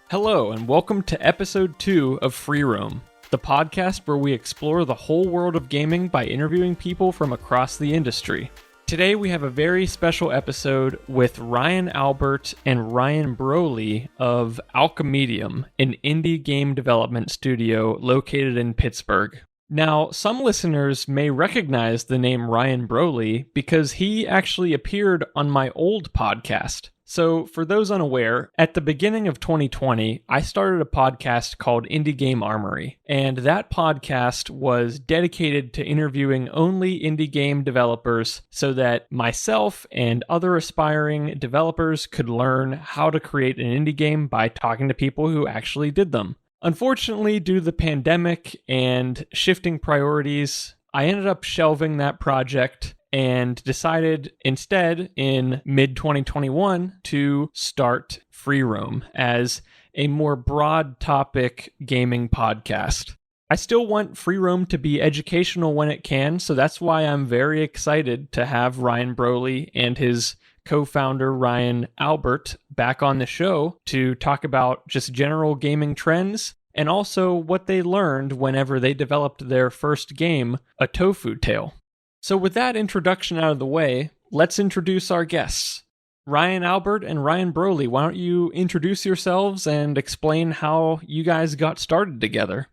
Hello, and welcome to episode 2 of Free Roam, the podcast where we explore the whole world of gaming by interviewing people from across the industry. Today we have a very special episode with Ryan Albert and Ryan Brolley of Alchemedium, an indie game development studio located in Pittsburgh. Now, some listeners may recognize the name Ryan Brolley because he actually appeared on my old podcast. So, for those unaware, at the beginning of 2020, I started a podcast called Indie Game Armory, and that podcast was dedicated to interviewing only indie game developers so that myself and other aspiring developers could learn how to create an indie game by talking to people who actually did them. Unfortunately, due to the pandemic and shifting priorities, I ended up shelving that project and decided instead in mid-2021 to start Free Roam as a more broad topic gaming podcast. I still want Free Roam to be educational when it can, so that's why I'm very excited to have Ryan Brolley and his co-founder Ryan Albert back on the show to talk about just general gaming trends and also what they learned whenever they developed their first game, A Tofu Tail. So with that introduction out of the way, let's introduce our guests. Ryan Albert and Ryan Brolley, why don't you introduce yourselves and explain how you guys got started together?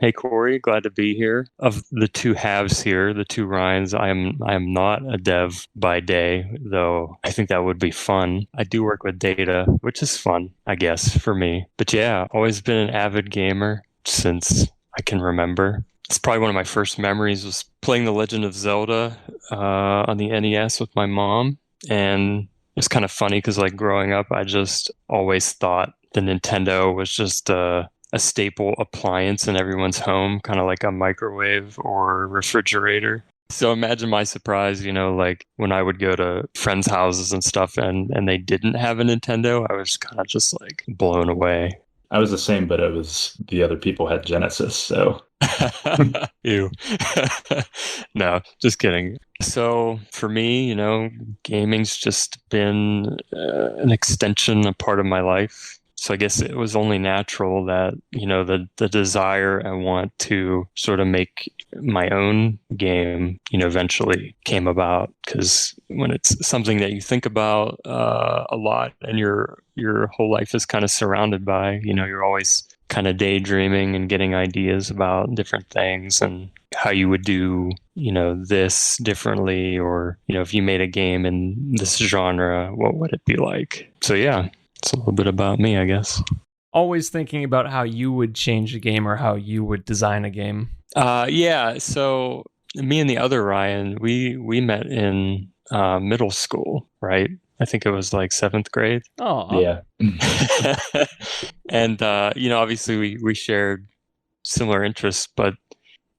Hey Corey, glad to be here. Of the two halves here, the two Ryans, I am not a dev by day, though I think that would be fun. I do work with data, which is fun, I guess, for me. But yeah, always been an avid gamer since I can remember. It's probably one of my first memories was playing The Legend of Zelda on the NES with my mom. And it's kind of funny because like growing up, I just always thought the Nintendo was just a staple appliance in everyone's home, kind of like a microwave or refrigerator. So imagine my surprise, like when I would go to friends' houses and stuff and they didn't have a Nintendo, I was kind of just like blown away. I was the same, but it was the other people had Genesis, so. Ew. No, just kidding. So for me, gaming's just been an extension, a part of my life. So I guess it was only natural that, the desire I want to sort of make my own game, eventually came about. Because when it's something that you think about a lot and your whole life is kind of surrounded by, you're always kind of daydreaming and getting ideas about different things and how you would do, this differently, or, if you made a game in this genre, what would it be like? So yeah. It's a little bit about me, I guess. Always thinking about how you would change a game or how you would design a game. Yeah. So me and the other Ryan, we met in middle school, right? I think it was like 7th grade. Oh, yeah. And obviously we shared similar interests, but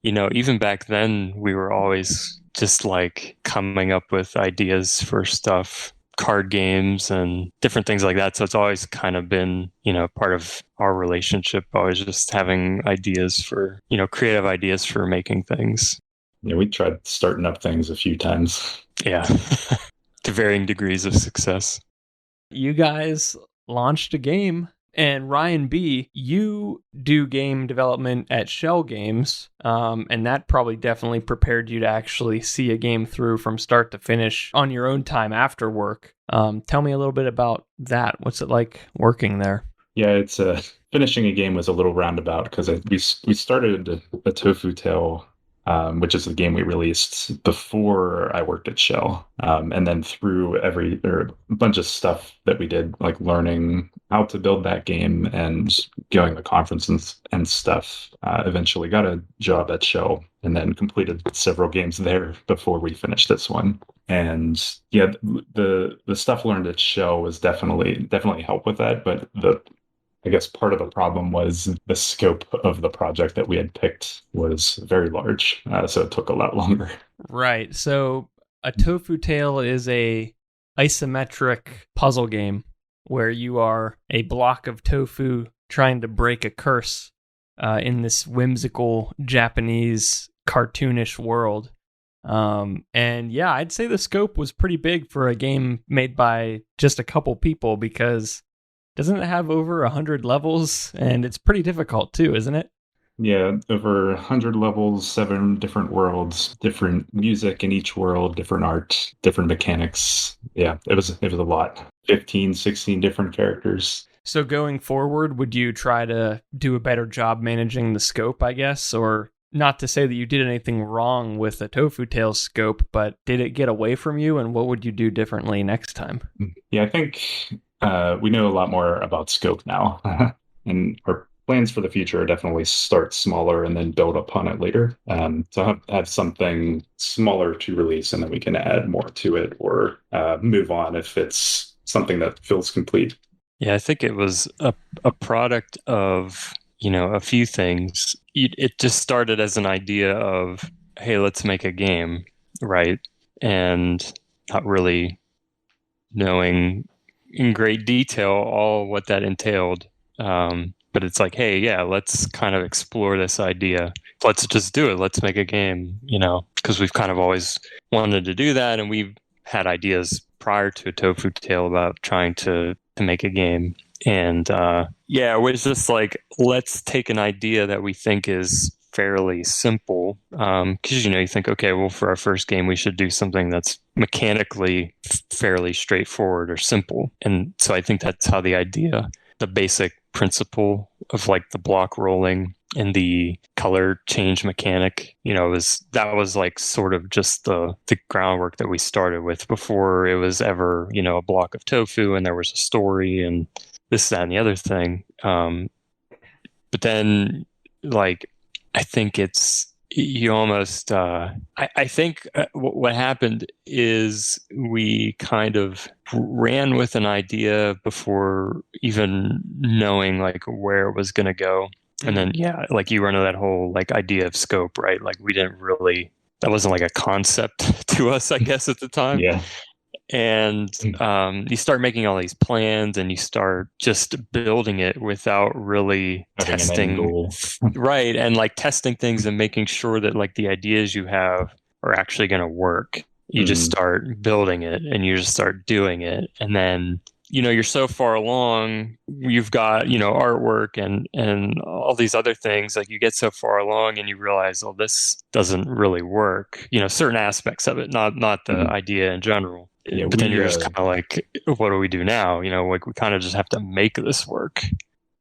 even back then we were always just like coming up with ideas for stuff. Card games and different things like that. So it's always kind of been, part of our relationship, always just having ideas for, creative ideas for making things. Yeah, we tried starting up things a few times. Yeah. To varying degrees of success. You guys launched a game. And Ryan B., you do game development at Shell Games, and that probably definitely prepared you to actually see a game through from start to finish on your own time after work. Tell me a little bit about that. What's it like working there? Yeah, it's finishing a game was a little roundabout because we started a Tofu Tail, which is the game we released before I worked at Shell, and then through a bunch of stuff that we did, like learning how to build that game and going to conferences and stuff. Eventually got a job at Shell and then completed several games there before we finished this one. And yeah, the stuff learned at Shell was definitely helped with that, but I guess part of the problem was the scope of the project that we had picked was very large, so it took a lot longer. Right. So A Tofu Tail is a isometric puzzle game where you are a block of tofu trying to break a curse in this whimsical Japanese cartoonish world. And yeah, I'd say the scope was pretty big for a game made by just a couple people because Doesn't it have over 100 levels? And it's pretty difficult too, isn't it? Yeah, over 100 levels, 7 different worlds, different music in each world, different art, different mechanics. Yeah, it was a lot. 15, 16 different characters. So going forward, would you try to do a better job managing the scope, I guess? Or not to say that you did anything wrong with the Tofu Tail scope, but did it get away from you? And what would you do differently next time? Yeah, I think we know a lot more about scope now. And our plans for the future are definitely start smaller and then build upon it later. So have something smaller to release, and then we can add more to it or move on if it's something that feels complete. Yeah, I think it was a product of, a few things. It just started as an idea of, hey, let's make a game, right? And not really knowing in great detail all what that entailed. But it's like, hey, yeah, let's kind of explore this idea. Let's just do it. Let's make a game, because we've kind of always wanted to do that. And we've had ideas prior to A Tofu Tail about trying to make a game. And it was just like, let's take an idea that we think is fairly simple. Because, you think, okay, well, for our first game, we should do something that's mechanically fairly straightforward or simple. And so I think that's how the basic principle of like the block rolling and the color change mechanic, that was like sort of just the groundwork that we started with before it was ever, a block of tofu and there was a story and this, that, and the other thing. But then, like, I think you almost, I think what happened is we kind of ran with an idea before even knowing like where it was going to go. And then, like you run into that whole like idea of scope, right? Like we didn't really, that wasn't like a concept to us, I guess, at the time. Yeah. And you start making all these plans and you start just building it without really testing. Right. And like testing things and making sure that like the ideas you have are actually going to work. You just start building it and you just start doing it. And then, you're so far along, you've got, artwork and all these other things. Like you get so far along and you realize, oh, this doesn't really work. Certain aspects of it, not the idea in general. Yeah, but then you're just kind of like, what do we do now? Like we kind of just have to make this work.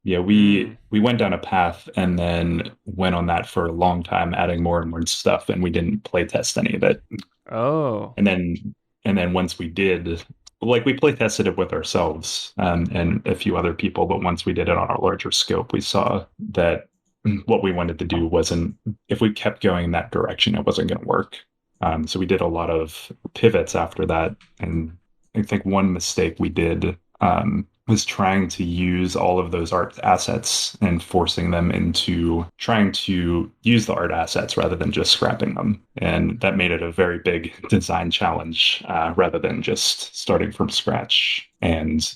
Yeah, we went down a path and then went on that for a long time, adding more and more stuff, and we didn't play test any of it. Oh. And then once we did, like we play tested it with ourselves and a few other people, but once we did it on a larger scope, we saw that what we wanted to do wasn't, if we kept going in that direction, it wasn't going to work. So we did a lot of pivots after that. And I think one mistake we did was trying to use all of those art assets and forcing them into trying to use the art assets rather than just scrapping them. And that made it a very big design challenge rather than just starting from scratch and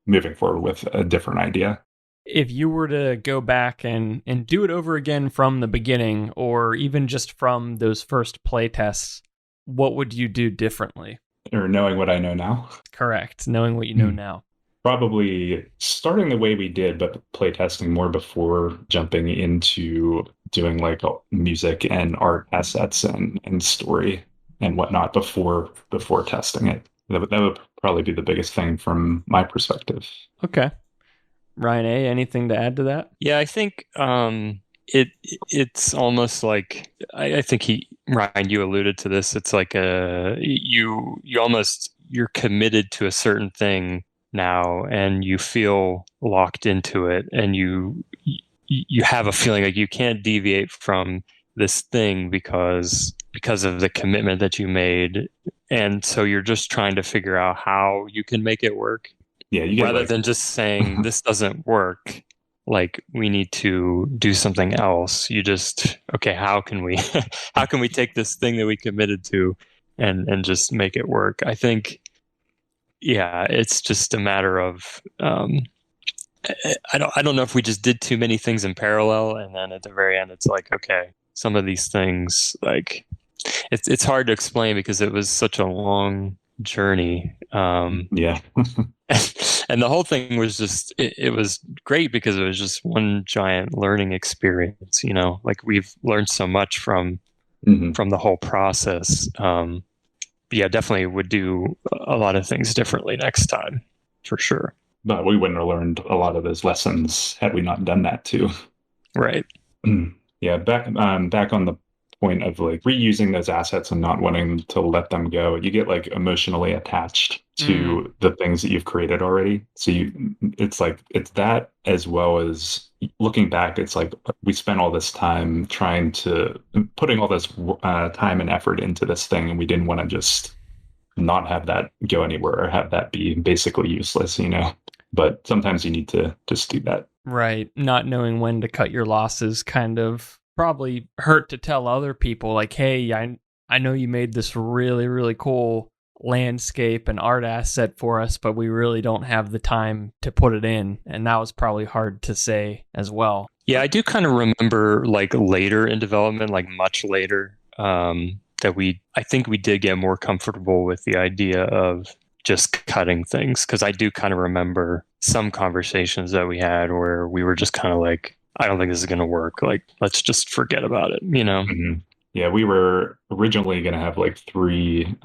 moving forward with a different idea. If you were to go back and do it over again from the beginning, or even just from those first play tests, what would you do differently? Or knowing what I know now? Correct. Knowing what you know now. Probably starting the way we did, but play testing more before jumping into doing like music and art assets and story and whatnot before testing it. That would probably be the biggest thing from my perspective. Okay. Ryan A., anything to add to that? Yeah, I think it's almost like I think Ryan, you alluded to this. It's like you're committed to a certain thing now, and you feel locked into it, and you have a feeling like you can't deviate from this thing because of the commitment that you made, and so you're just trying to figure out how you can make it work. Yeah, rather than just saying this doesn't work, like we need to do something else. You just, okay, how can we take this thing that we committed to and just make it work? I think, it's just a matter of I don't know if we just did too many things in parallel, and then at the very end it's like, okay, some of these things, like it's hard to explain because it was such a long journey. Yeah. And the whole thing was just, it was great because it was just one giant learning experience, like we've learned so much from the whole process. Yeah, definitely would do a lot of things differently next time, for sure. But we wouldn't have learned a lot of those lessons had we not done that too. Right. Yeah, back on the point of like reusing those assets and not wanting to let them go, you get like emotionally attached to the things that you've created already. So it's that, as well as looking back, it's like we spent all this time putting all this time and effort into this thing, and we didn't want to just not have that go anywhere or have that be basically useless, But sometimes you need to just do that. Right. Not knowing when to cut your losses kind of probably hurt to tell other people, like, hey, I know you made this really, really cool landscape and art asset for us, but we really don't have the time to put it in. And that was probably hard to say as well. Yeah, I do kind of remember like later in development, like much later, that I think we did get more comfortable with the idea of just cutting things, because I do kind of remember some conversations that we had where we were just kind of like, I don't think this is going to work. Like, let's just forget about it, Mm-hmm. Yeah, we were originally going to have like 3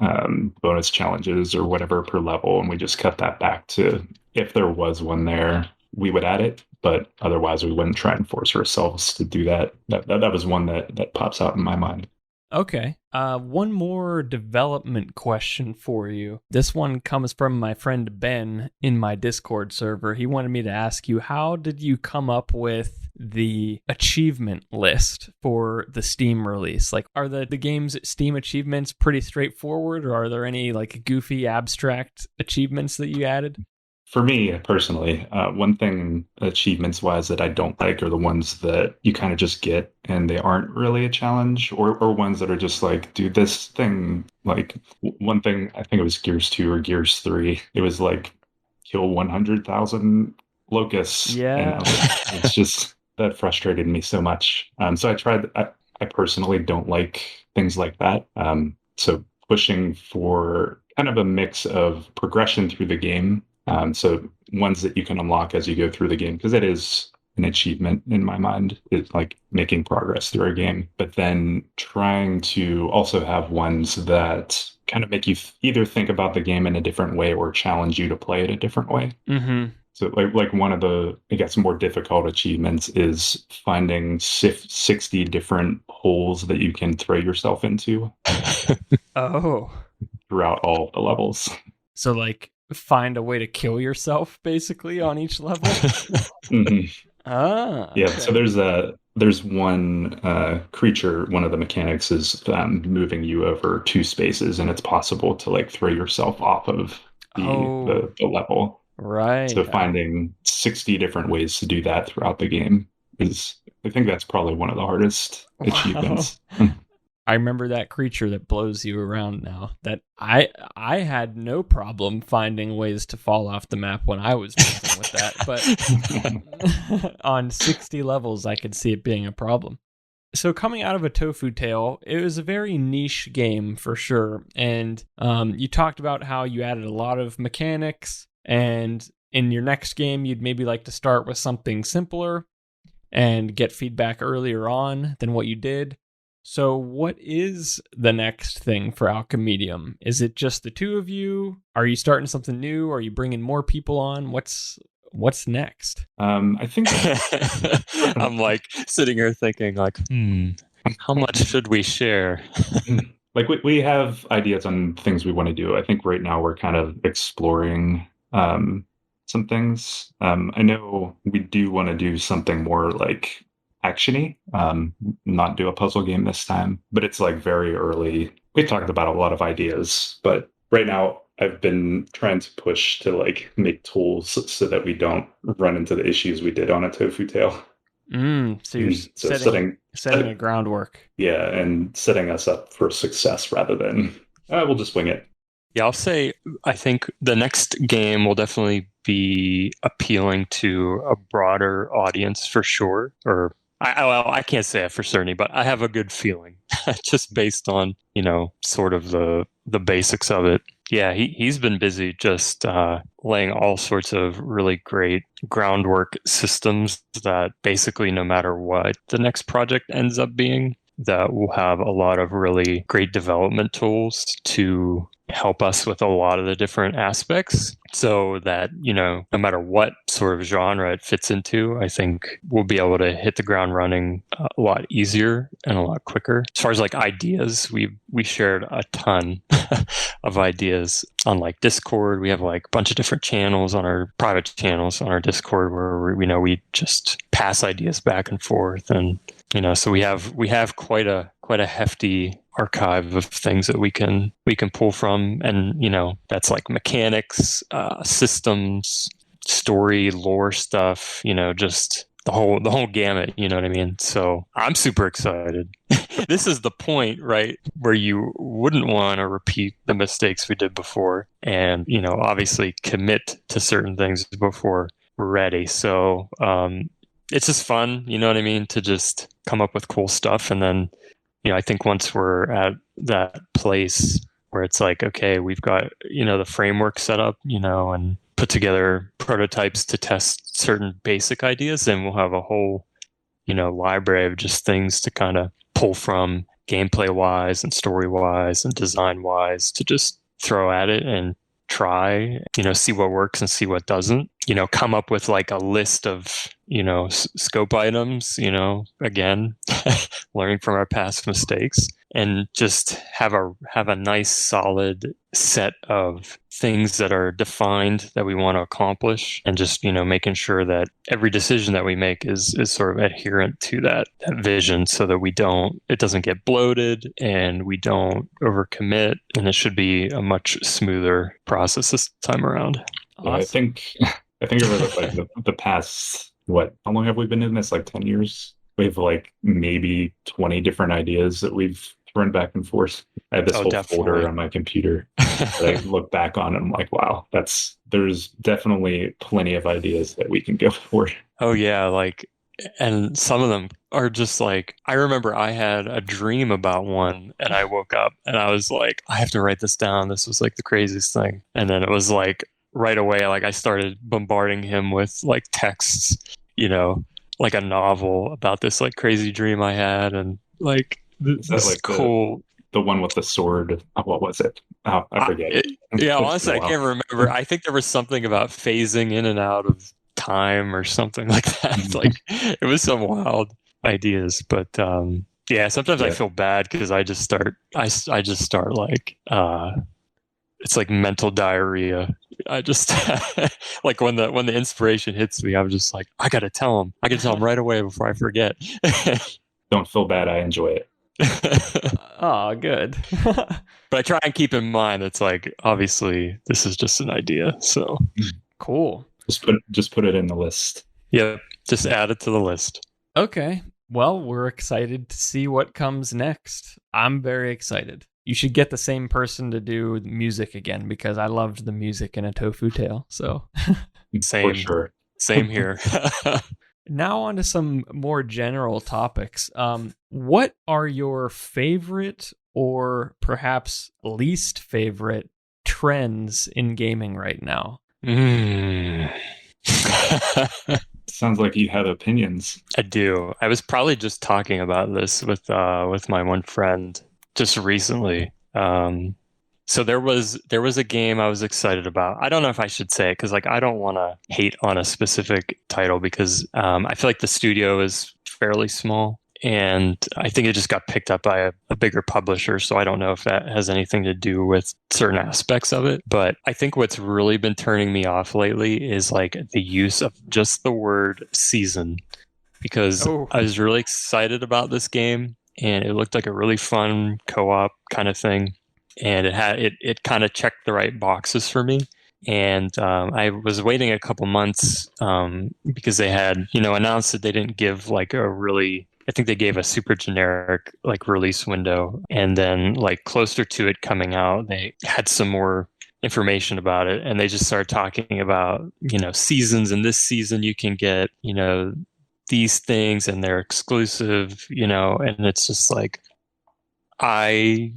bonus challenges or whatever per level, and we just cut that back to, if there was one there, we would add it, but otherwise we wouldn't try and force ourselves to do that. That was one that pops out in my mind. Okay. One more development question for you. This one comes from my friend Ben in my Discord server. He wanted me to ask you, how did you come up with the achievement list for the Steam release? Like, are the game's Steam achievements pretty straightforward, or are there any like goofy abstract achievements that you added? For me personally, one thing achievements wise that I don't like are the ones that you kind of just get and they aren't really a challenge, or ones that are just like, do this thing. Like one thing, I think it was Gears 2 or Gears 3. It was like kill 100,000 locusts. Yeah. And it's just, that frustrated me so much. So I personally don't like things like that. So pushing for kind of a mix of progression through the game. So ones that you can unlock as you go through the game, because it is an achievement in my mind. It's like making progress through a game, but then trying to also have ones that kind of make you either think about the game in a different way or challenge you to play it a different way. Mm-hmm. So like one of the, I guess, more difficult achievements is finding 60 different holes that you can throw yourself into. Oh. Throughout all the levels. So like find a way to kill yourself basically on each level. Mm-hmm. Ah. Yeah. Okay. So there's one creature. One of the mechanics is moving you over 2 spaces, and it's possible to like throw yourself off of the level. Right. So finding 60 different ways to do that throughout the game is, I think that's probably one of the hardest achievements. I remember that creature that blows you around now. That I had no problem finding ways to fall off the map when I was messing with that, but on 60 levels I could see it being a problem. So coming out of A Tofu Tail, it was a very niche game for sure, and you talked about how you added a lot of mechanics, and in your next game you'd maybe like to start with something simpler and get feedback earlier on than what you did. So what is the next thing for Alchemedium? Is it just the 2 of you? Are you starting something new? Are you bringing more people on? What's next? I think I'm like sitting here thinking like, how much should we share? Like we have ideas on things we want to do. I think right now we're kind of exploring some things. I know we do want to do something more like actiony, not do a puzzle game this time, but it's like very early. We talked about a lot of ideas, but right now I've been trying to push to like make tools so that we don't run into the issues we did on A Tofu Tail. So you're setting a groundwork. Yeah, and setting us up for success rather than we'll just wing it. Yeah, I'll say I think the next game will definitely be appealing to a broader audience for sure. Or I can't say it for certainty, but I have a good feeling just based on, sort of the basics of it. Yeah, he's been busy just laying all sorts of really great groundwork systems that basically no matter what the next project ends up being, that will have a lot of really great development tools to help us with a lot of the different aspects so that, no matter what sort of genre it fits into, I think we'll be able to hit the ground running a lot easier and a lot quicker. As far as like ideas, we shared a ton of ideas on like Discord. We have like a bunch of different channels on our private channels on our Discord where we just pass ideas back and forth, and so we have quite a hefty archive of things that we can pull from, and that's like mechanics, systems, story, lore stuff, just the whole gamut, you know what I mean? So I'm super excited. This is the point, right, where you wouldn't want to repeat the mistakes we did before, and obviously commit to certain things before we're ready. So it's just fun, you know what I mean, to just come up with cool stuff. And then, I think once we're at that place where it's like, okay, we've got, the framework set up, and put together prototypes to test certain basic ideas, then we'll have a whole, library of just things to kind of pull from gameplay wise and story wise and design wise to just throw at it and try, see what works and see what doesn't, come up with like a list of, scope items, again, learning from our past mistakes, and just have a nice solid set of things that are defined that we want to accomplish, and just, making sure that every decision that we make is sort of adherent to that vision, so that it doesn't get bloated and we don't overcommit, and it should be a much smoother process this time around. Awesome. I think over the past, how long have we been in this? Like 10 years? We have like maybe 20 different ideas that we've thrown back and forth. I have this whole folder on my computer that I look back on and I'm like, wow, there's definitely plenty of ideas that we can go for. Oh yeah, and some of them are just like, I remember I had a dream about one and I woke up and I was like, I have to write this down. This was like the craziest thing. And then it was like right away, like I started bombarding him with like texts, like a novel about this like crazy dream I had, and like this like cool. The one with the sword. What was it? Oh, I forget. Yeah, honestly, I can't remember. I think there was something about phasing in and out of time or something like that. Like it was some wild ideas, but yeah, sometimes I feel bad because I just start like it's like mental diarrhea. I just like when the inspiration hits me, I'm just like, I gotta tell him right away before I forget. Don't feel bad. I enjoy it. Oh, good. But I try and keep in mind it's like, obviously this is just an idea. So cool. Just put it in the list. Yeah, just add it to the list. Okay. Well, we're excited to see what comes next. I'm very excited. You should get the same person to do music again, because I loved the music in A Tofu Tail. So same, for sure. Same here. Now on to some more general topics. What are your favorite or perhaps least favorite trends in gaming right now? Sounds like you have opinions. I do. I was probably just talking about this with my one friend just recently. So there was a game I was excited about. I don't know if I should say it because like I don't want to hate on a specific title, because I feel like the studio is fairly small, and I think it just got picked up by a bigger publisher. So I don't know if that has anything to do with certain aspects of it. But I think what's really been turning me off lately is like the use of just the word season, because I was really excited about this game and it looked like a really fun co-op kind of thing. And it kind of checked the right boxes for me. And I was waiting a couple months because they had, announced that they didn't give like I think they gave a super generic like release window. And then like closer to it coming out, they had some more information about it. And they just started talking about, seasons. And this season you can get, these things and they're exclusive, and it's just like, I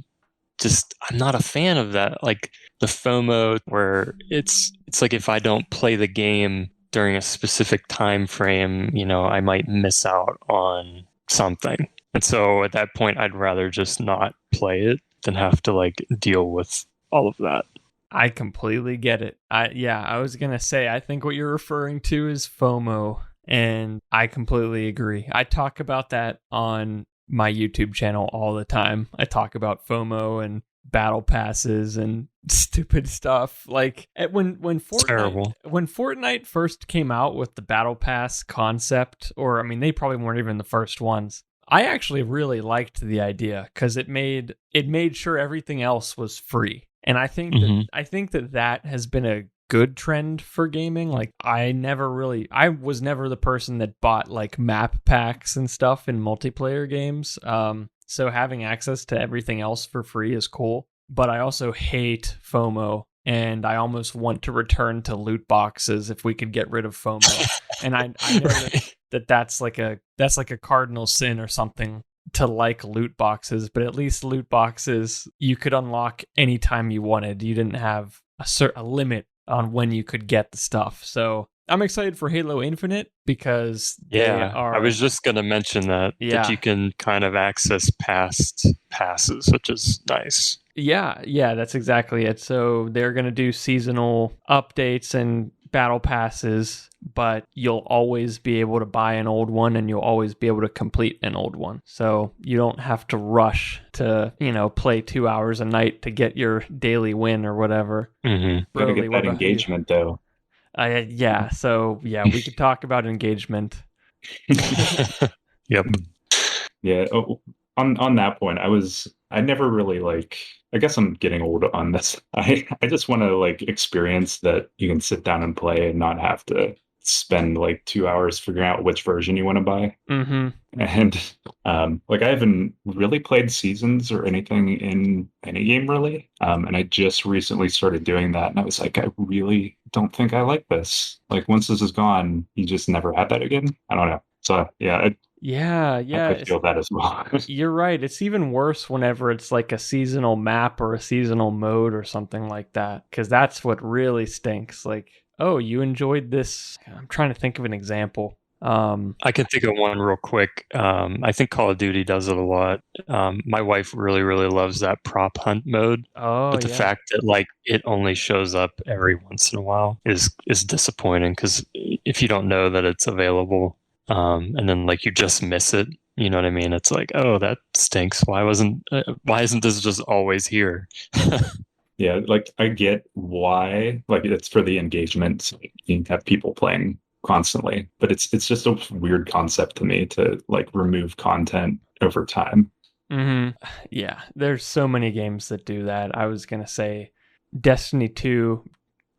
I'm not a fan of that. Like the FOMO where it's like if I don't play the game during a specific time frame, I might miss out on something. And so at that point, I'd rather just not play it than have to like deal with all of that. I completely get it. I was going to say, I think what you're referring to is FOMO, and I completely agree. I talk about that on my YouTube channel all the time. I talk about FOMO and battle passes and stupid stuff. Like when Fortnite first came out with the battle pass concept, or I mean, they probably weren't even the first ones. I actually really liked the idea because it made sure everything else was free. And I think that has been a good trend for gaming. Like I was never the person that bought like map packs and stuff in multiplayer games. So having access to everything else for free is cool. But I also hate FOMO, and I almost want to return to loot boxes if we could get rid of FOMO. And I know that's like a cardinal sin or something to like loot boxes, but at least loot boxes you could unlock anytime you wanted. You didn't have a limit on when you could get the stuff. So I'm excited for Halo Infinite because I was just going to mention that you can kind of access past passes, which is nice. Yeah, that's exactly it. So they're going to do seasonal updates and battle passes, but you'll always be able to buy an old one and you'll always be able to complete an old one. So you don't have to rush to, play 2 hours a night to get your daily win or whatever. Mm-hmm. Gotta get that engagement though. So we could talk about engagement. Yep. Yeah. Oh, on that point, I never really I guess I'm getting old on this. I just want to experience that you can sit down and play and not have to spend 2 hours figuring out which version you want to buy. Mm-hmm. And I haven't really played seasons or anything in any game really. And I just recently started doing that, and I was like, I really don't think I like this. Once this is gone, you just never have that again. I don't know. So yeah. I feel that as well. You're right. It's even worse whenever it's like a seasonal map or a seasonal mode or something like that, because that's what really stinks. Like, oh, you enjoyed this. I'm trying to think of an example. I can think of one real quick. I think Call of Duty does it a lot. My wife really, really loves that prop hunt mode. But the fact that it only shows up every once in a while is disappointing, because if you don't know that it's available, and then you just miss it, you know what I mean? It's like, oh, that stinks. Why isn't this just always here? Yeah, I get why. It's for the engagement. You have people playing constantly, but it's just a weird concept to me to remove content over time. Mm-hmm. Yeah, there's so many games that do that. I was gonna say Destiny 2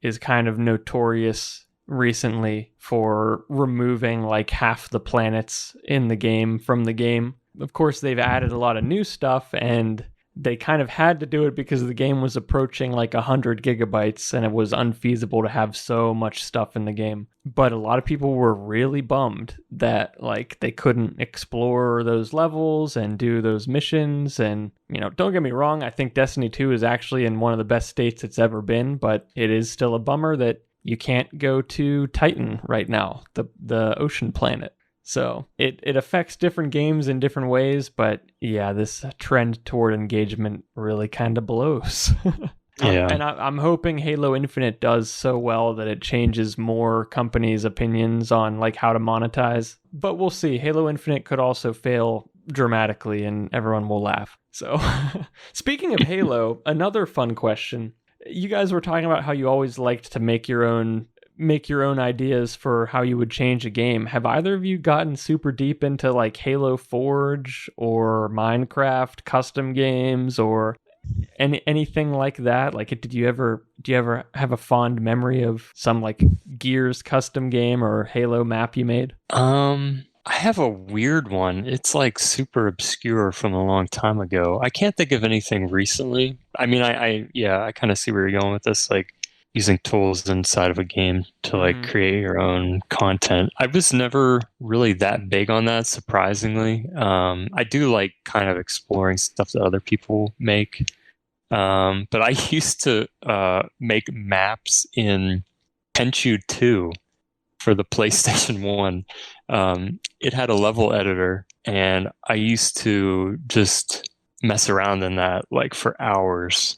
is kind of notorious recently for removing half the planets in the game from the game. Of course, they've added a lot of new stuff, and they kind of had to do it because the game was approaching 100 gigabytes, and it was unfeasible to have so much stuff in the game. But a lot of people were really bummed that they couldn't explore those levels and do those missions. And don't get me wrong, I think Destiny 2 is actually in one of the best states it's ever been, but it is still a bummer that you can't go to Titan right now, the ocean planet. So it affects different games in different ways, but yeah, this trend toward engagement really kind of blows. Yeah. And I'm hoping Halo Infinite does so well that it changes more companies' opinions on how to monetize. But we'll see. Halo Infinite could also fail dramatically and everyone will laugh. So speaking of Halo, another fun question. You guys were talking about how you always liked to make your own ideas for how you would change a game. Have either of you gotten super deep into Halo Forge or Minecraft custom games or anything like that? Do you ever have a fond memory of some Gears custom game or Halo map you made? I have a weird one. It's super obscure from a long time ago. I can't think of anything recently. I mean, I kind of see where you're going with this, using tools inside of a game to create your own content. I was never really that big on that, surprisingly. I do kind of exploring stuff that other people make. But I used to make maps in Tenchu 2 for the PlayStation 1. It had a level editor, and I used to just mess around in that like for hours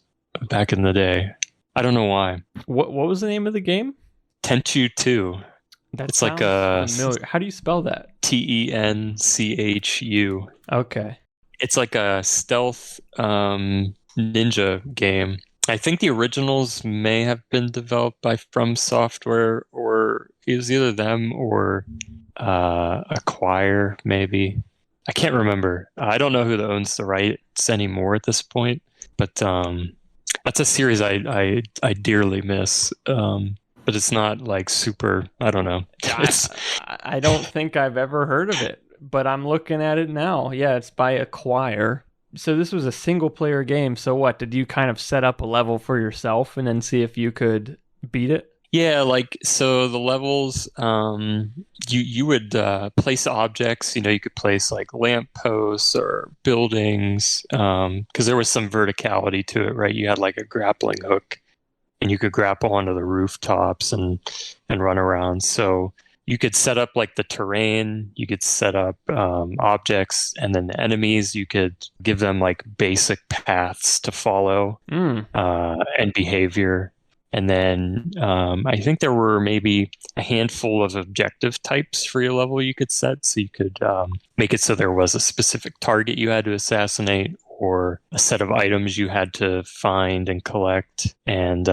back in the day. I don't know why. What was the name of the game? Tenchu 2. That It's like sounds a familiar. How do you spell that? Tenchu. Okay. It's like a stealth ninja game. I think the originals may have been developed by From Software, or it was either them or Acquire, maybe. I can't remember. I don't know who owns the rights anymore at this point, but that's a series I dearly miss. But it's not like super. I don't know. I don't think I've ever heard of it, but I'm looking at it now. Yeah, it's by Acquire. So this was a single player game. So what, did you kind of set up a level for yourself and then see if you could beat it? Yeah, like so the levels, you would place objects. You could place like lampposts or buildings, because there was some verticality to it, right? You had like a grappling hook, and you could grapple onto the rooftops and run around. So you could set up like the terrain, you could set up objects, and then the enemies, you could give them like basic paths to follow and behavior. And then I think there were maybe a handful of objective types for your level you could set. So you could make it so there was a specific target you had to assassinate, or a set of items you had to find and collect. And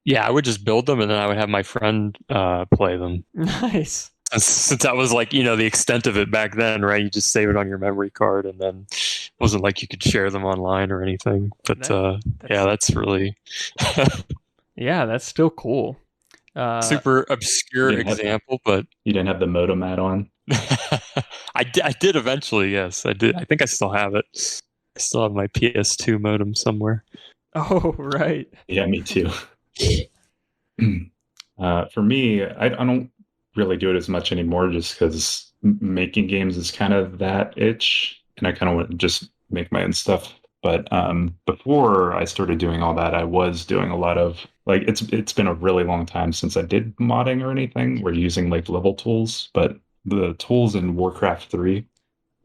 yeah, I would just build them, and then I would have my friend play them. Nice. Since that was like, the extent of it back then, right? You just save it on your memory card, and then it wasn't like you could share them online or anything. But yeah, that's really... Yeah, that's still cool. Super obscure example, but... You didn't have the modem add-on? I did eventually, yes. I did. I think I still have it. I still have my PS2 modem somewhere. Oh, right. Yeah, me too. For me, I don't really do it as much anymore, just because making games is kind of that itch, and I kind of want to just make my own stuff. But before I started doing all that, I was doing a lot of like it's been a really long time since I did modding or anything. We're using like level tools, but the tools in Warcraft 3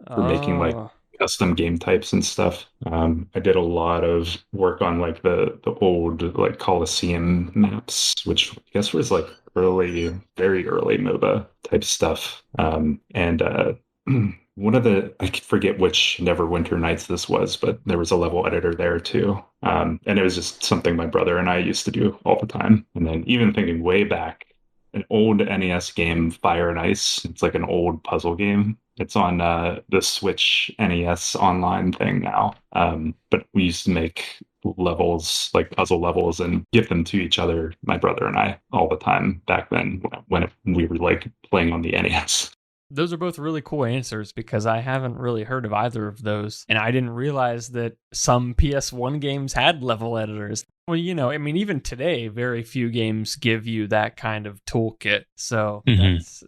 for making like custom game types and stuff. I did a lot of work on like the old like Colosseum maps, which I guess was like very early MOBA type stuff. One of I forget which Neverwinter Nights this was, but there was a level editor there too. And it was just something my brother and I used to do all the time. And then even thinking way back, an old NES game, Fire and Ice. It's like an old puzzle game. It's on the Switch NES online thing now. But we used to make levels, like puzzle levels, and give them to each other, my brother and I, all the time back then when we were like playing on the NES. Those are both really cool answers, because I haven't really heard of either of those. And I didn't realize that some PS1 games had level editors. Well, even today, very few games give you that kind of toolkit. So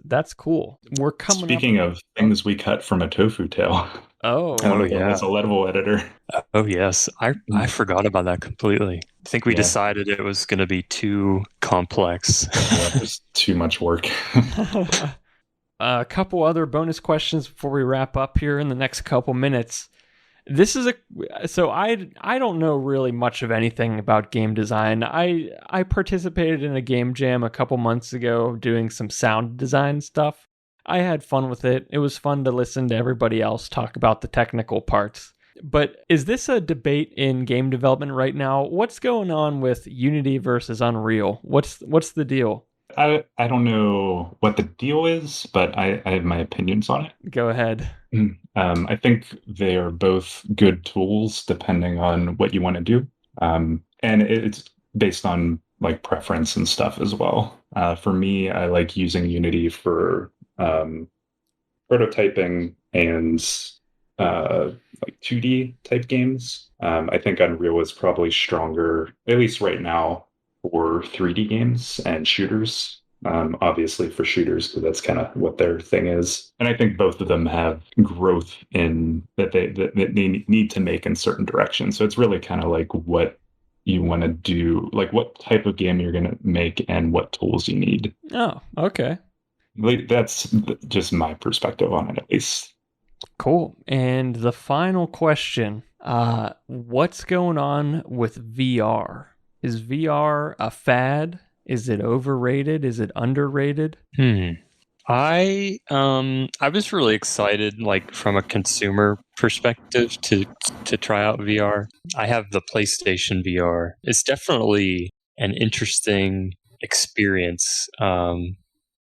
that's cool. We're coming Speaking of things we cut from A Tofu Tail. Oh yeah. It's a level editor. Oh, yes. I forgot about that completely. I think we decided it was going to be too complex. Yeah, there's too much work. A couple other bonus questions before we wrap up here in the next couple minutes. So I don't know really much of anything about game design. I participated in a game jam a couple months ago doing some sound design stuff. I had fun with it. It was fun to listen to everybody else talk about the technical parts. But is this a debate in game development right now? What's going on with Unity versus Unreal? What's the deal? I don't know what the deal is, but I have my opinions on it. Go ahead. I think they are both good tools depending on what you want to do. And it's based on like preference and stuff as well. For me, I like using Unity for prototyping and like 2D type games. I think Unreal is probably stronger, at least right now, for 3D games and shooters. obviously for shooters, because that's kind of what their thing is. And I think both of them have growth in that they need to make in certain directions. So it's really kind of like what you want to do, like what type of game you're going to make and what tools you need. Oh, okay. Like, that's just my perspective on it, at least. Cool. And the final question, what's going on with VR? Is VR a fad? Is it overrated? Is it underrated? I was really excited, like from a consumer perspective, to try out VR. I have the PlayStation VR. It's definitely an interesting experience,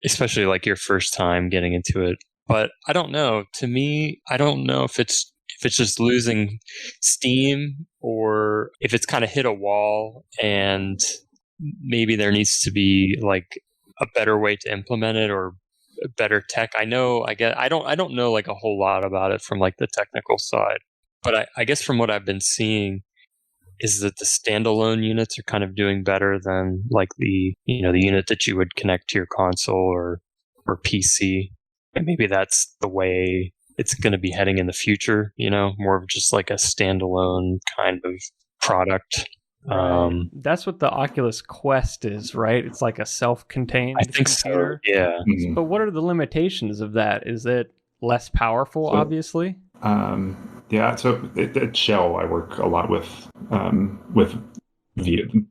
especially like your first time getting into it. But I don't know. To me, I don't know if it's just losing steam or if it's kind of hit a wall and maybe there needs to be like a better way to implement it or better tech. I don't know like a whole lot about it from like the technical side, but I guess from what I've been seeing is that the standalone units are kind of doing better than like the unit that you would connect to your console or PC. And maybe that's the way it's going to be heading in the future, more of just like a standalone kind of product. Right. That's what the Oculus Quest is, right? It's like a self-contained I think computer. So, yeah. Mhm. But what are the limitations of that? Is it less powerful, obviously? Yeah, so at Shell, I work a lot with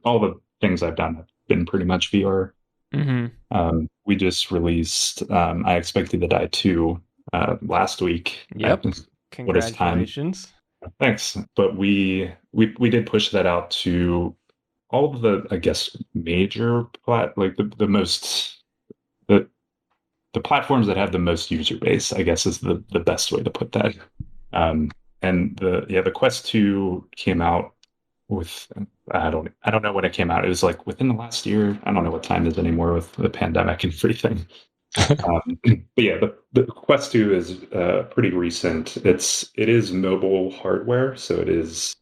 all the things I've done have been pretty much VR. Mm-hmm. We just released I Expected to Die 2 last week. Yep. What is time? Congratulations. Thanks. But we did push that out to all of the, I guess, major the platforms that have the most user base, I guess, is the best way to put that. And the Quest 2 came out with I don't know when it came out. It was like within the last year. I don't know what time it is anymore with the pandemic and everything. But yeah, the Quest 2 is pretty recent. It is mobile hardware, so it is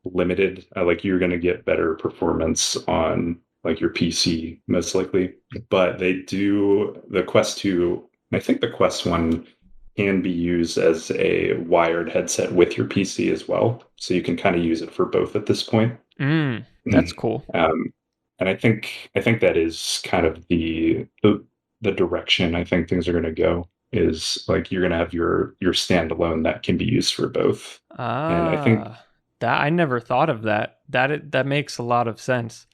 limited. Like you're going to get better performance on like your PC most likely, but the Quest 2. I think the Quest 1 can be used as a wired headset with your PC as well, so you can kind of use it for both at this point. That's cool. And I think that is kind of the direction I think things are going to go, is like you're going to have your standalone that can be used for both. And I think that I never thought of that. That makes a lot of sense.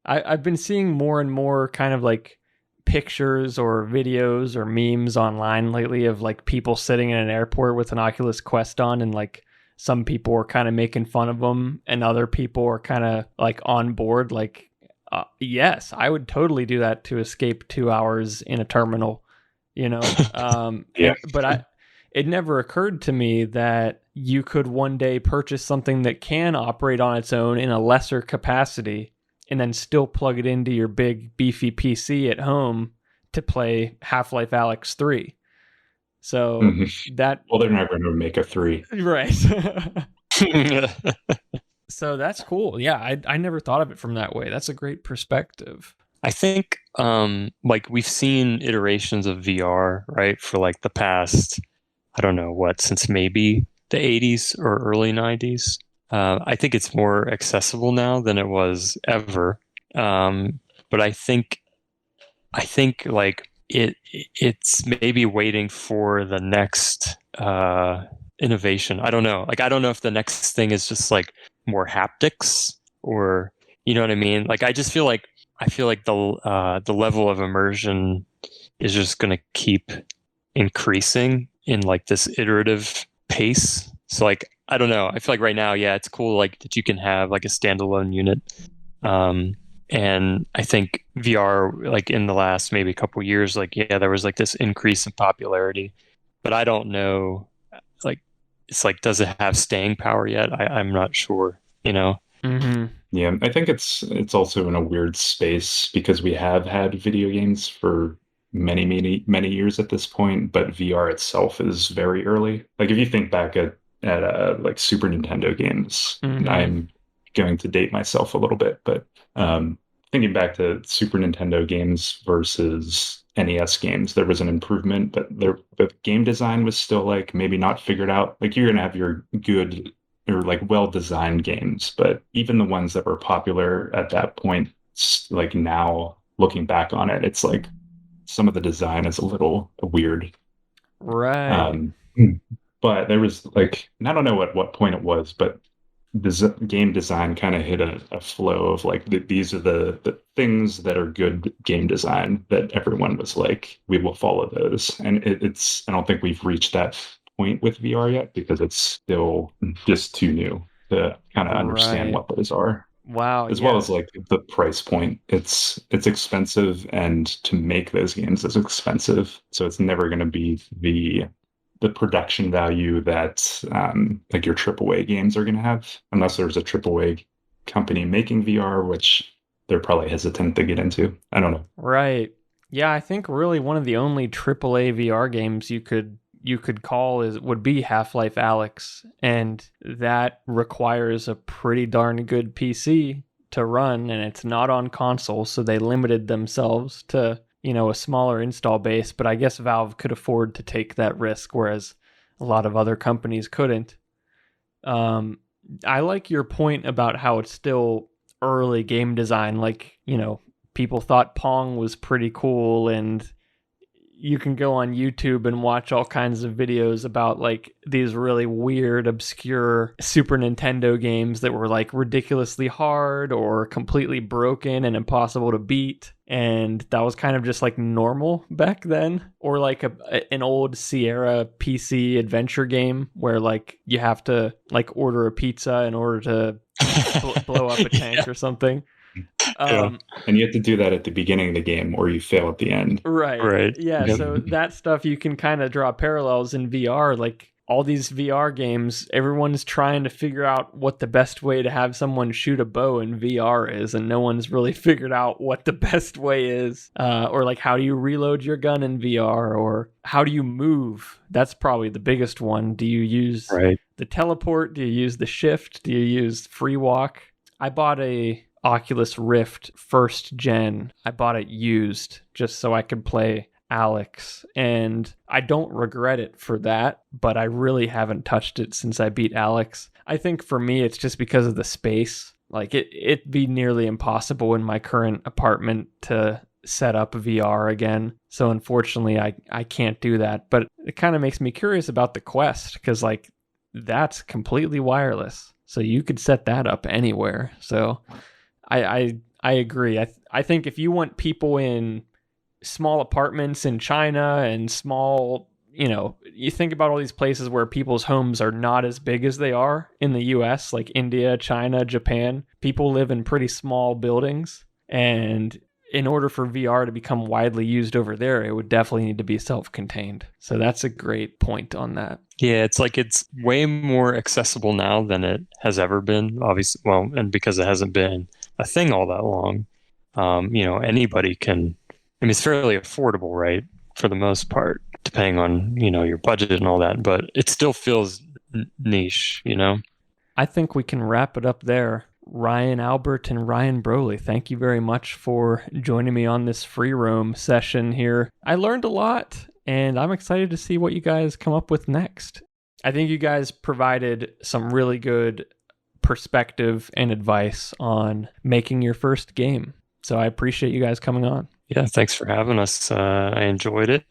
I've been seeing more and more kind of like pictures or videos or memes online lately of like people sitting in an airport with an Oculus Quest on, and like some people are kind of making fun of them and other people are kind of like on board, like yes, I would totally do that to escape 2 hours in a terminal, Yeah. But it never occurred to me that you could one day purchase something that can operate on its own in a lesser capacity and then still plug it into your big beefy PC at home to play Half-Life Alyx 3. So well, they're never going to make a 3. Right. So that's cool. Yeah, I never thought of it from that way. That's a great perspective. I think like we've seen iterations of VR, right, for like the past, I don't know what, since maybe the 80s or early 90s. I think it's more accessible now than it was ever. But I think like it's maybe waiting for the next innovation. I don't know. Like I don't know if the next thing is just like more haptics, or you know what I mean? Like I feel like the level of immersion is just going to keep increasing in like this iterative pace. So like I don't know. I feel like right now, yeah, it's cool like that you can have like a standalone unit. And I think VR, like in the last maybe a couple of years, like yeah, there was like this increase in popularity, but I don't know. Like it's like, does it have staying power yet? I'm not sure. Mm-hmm. Yeah, I think it's also in a weird space because we have had video games for many years at this point, but VR itself is very early. Like if you think back at like Super Nintendo games, I'm going to date myself a little bit, but thinking back to Super Nintendo games versus NES games, there was an improvement, but the game design was still like maybe not figured out. Like you're gonna have your good or like well-designed games, but even the ones that were popular at that point, like now looking back on it, it's like some of the design is a little weird. Right. But there was like, and I don't know at what point it was, but game design kind of hit a flow of like these are the things that are good game design that everyone was like, we will follow those. And it's I don't think we've reached that point with VR yet because it's still just too new to kind of understand what those are. Wow. As well as like the price point. It's expensive, and to make those games is expensive. So it's never going to be the production value that like your AAA games are going to have, unless there's a AAA company making VR, which they're probably hesitant to get into. I don't know. Right. Yeah, I think really one of the only AAA VR games you could call would be Half-Life Alyx, and that requires a pretty darn good PC to run, and it's not on console, so they limited themselves to a smaller install base, but I guess Valve could afford to take that risk, whereas a lot of other companies couldn't. I like your point about how it's still early game design. Like, people thought Pong was pretty cool, and you can go on YouTube and watch all kinds of videos about like these really weird, obscure Super Nintendo games that were like ridiculously hard or completely broken and impossible to beat. And that was kind of just like normal back then. Or like an old Sierra PC adventure game where like you have to like order a pizza in order to blow up a tank or something. And you have to do that at the beginning of the game or you fail at the end. Right. Yeah. So that stuff you can kind of draw parallels in VR. Like all these VR games, everyone's trying to figure out what the best way to have someone shoot a bow in VR is, and no one's really figured out what the best way is. Or like how do you reload your gun in VR, or how do you move? That's probably the biggest one. Do you use the teleport? Do you use the shift? Do you use free walk? I bought a Oculus Rift first gen. I bought it used just so I could play Alyx, and I don't regret it for that, but I really haven't touched it since I beat Alyx. I think for me it's just because of the space. Like it'd be nearly impossible in my current apartment to set up VR again. So unfortunately I can't do that, but it kind of makes me curious about the Quest, because like that's completely wireless. So you could set that up anywhere. So I agree. I think if you want people in small apartments in China and small, you think about all these places where people's homes are not as big as they are in the US, like India, China, Japan. People live in pretty small buildings. And in order for VR to become widely used over there, it would definitely need to be self-contained. So that's a great point on that. Yeah, it's like it's way more accessible now than it has ever been, obviously. Well, and because it hasn't been a thing all that long, anybody can. I mean, it's fairly affordable, right, for the most part, depending on your budget and all that. But it still feels niche, I think we can wrap it up there. Ryan Albert and Ryan Brolley, thank you very much for joining me on this free roam session here. I learned a lot, and I'm excited to see what you guys come up with next. I think you guys provided some really good perspective and advice on making your first game. So I appreciate you guys coming on. Yeah, thanks for having us. I enjoyed it.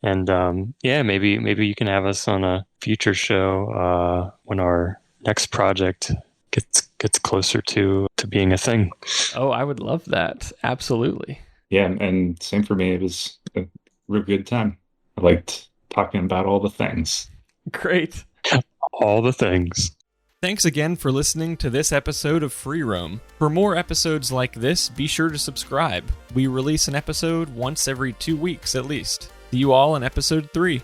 And maybe you can have us on a future show when our next project gets closer to being a thing. Oh, I would love that. Absolutely. Yeah, and same for me. It was a real good time. I liked talking about all the things. Great. All the things. Thanks again for listening to this episode of Free Roam. For more episodes like this, be sure to subscribe. We release an episode once every 2 weeks at least. See you all in episode 3.